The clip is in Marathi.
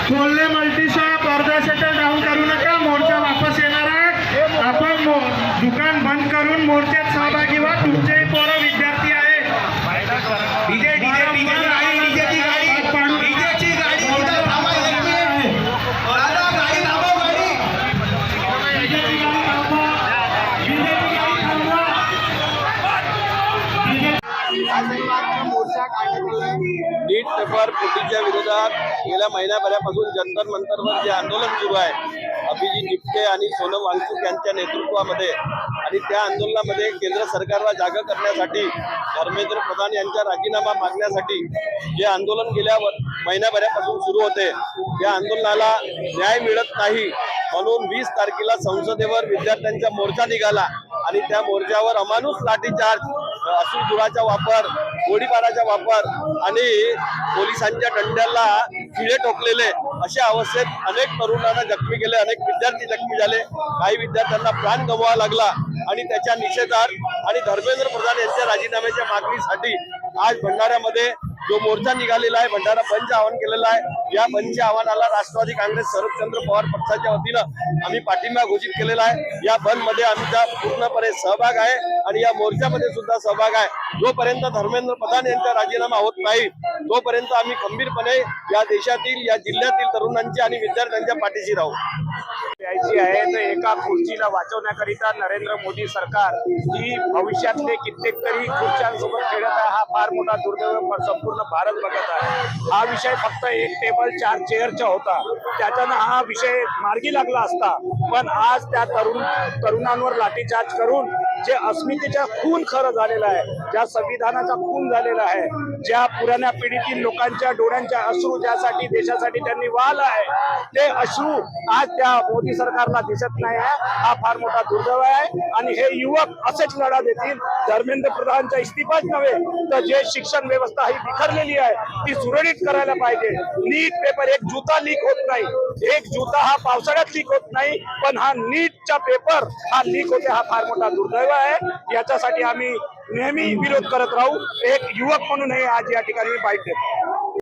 कोल्हे मल्टीशॉप अर्धा शटर डाऊन करू नका, मोर्चा वापस येणार आहे। आपण दुकान बंद करून मोर्चात सहभागी व्हा, तुमचे पोरं विद्यार्थी आहेत। नीट पेपर फुटीच्या विरोधात गेल्या महिन्याभरापासून जंतर मंतरवर जे आंदोलन सुरू आहे, अभिजित जिपके आणि सोनम वांगचुक यांच्या नेतृत्वामध्ये, आणि त्या आंदोलनामध्ये केंद्र सरकारला जागा करण्यासाठी धर्मेंद्र प्रधान यांचा राजीनामा मागण्यासाठी जे आंदोलन गेल्या महिन्याभरापासून सुरू होते, त्या आंदोलनाला न्याय मिळत नाही म्हणून 20 तारखेला संसदेवर विद्यार्थ्यांचा मोर्चा निघाला आणि त्या मोर्चावर अमानुष लाठीचार्ज, अश्रुधुराचा वापर, गोळीबाराचा वापर आणि पोलिसांच्या दंड्याला खिळे ठोकलेले अशा अवस्थेत अनेक तरुणांना जखमी केले, अनेक विद्यार्थी जखमी झाले, काही विद्यार्थ्यांना प्राण गमवावा लागला। आणि त्याच्या निषेधार्थ आणि धर्मेंद्र प्रधान यांच्या राजीनाम्याच्या मागणीसाठी आज भंडाऱ्यामध्ये जो मोर्चा निघालेला आहे, भंडारा बंदचं आवाहन केलेलं आहे। या बंदच्या आव्हानाला राष्ट्रवादी काँग्रेस शरदचंद्र पवार पक्षाच्या वतीनं आम्ही पाठिंबा घोषित केलेला आहे। या बंदमध्ये आमचा पूर्णपणे सहभाग आहे आणि या मोर्चामध्ये सुद्धा सहभाग आहे। जोपर्यंत धर्मेंद्र प्रधान यांचा राजीनामा होत नाही तोपर्यंत आम्ही खंबीरपणे या देशातील, या जिल्ह्यातील तरुणांच्या आणि विद्यार्थ्यांच्या पाठीशी राहू। यायची आहे तर एका खुर्चीला वाचवण्याकरिता नरेंद्र मोदी सरकार ही भविष्यातले कित्येक तरी खुर्च्यांसोबत खेळत आहे, हा फार मोठा दुर्दैव संपूर्ण भारत बघत आहे। हा विषय फक्त एक टेबल 4 चेअरचा होता, त्याच्यानं हा विषय मार्गी लागला असता, पण आज त्या तरुणांवर लाठीचार्ज करून जे अस्मितेचा खून खरं झालेला आहे, ज्या संविधानाचा खून झालेला आहे, ज्या पुराण्या पिढीतील लोकांच्या डोळ्यांच्या अश्रू ज्यासाठी देशासाठी त्यांनी वाहिला आहे, ते अश्रू आज त्या मोदी सरकारला दिसत नाही आहे। हा फार मोठा दुर्दैव आहे आणि हे युवक असेच लढा देतील। धर्मेंद्र प्रधानचा इस्तीफाच नव्हे तर जे शिक्षण व्यवस्था ही बिखरलेली आहे ती सुरळीत करायला पाहिजे। नीट पेपर एक जुता लीक होत नाही, एक जुता हा पावसाळ्यात लीक होत नाही, पण हा नीटचा पेपर हा लीक होते, हा फार मोठा दुर्दैव आहे। याच्यासाठी आम्ही नेहमी विरोध करत राहू। एक युवक म्हणून हे आज या ठिकाणी बाईट देतो।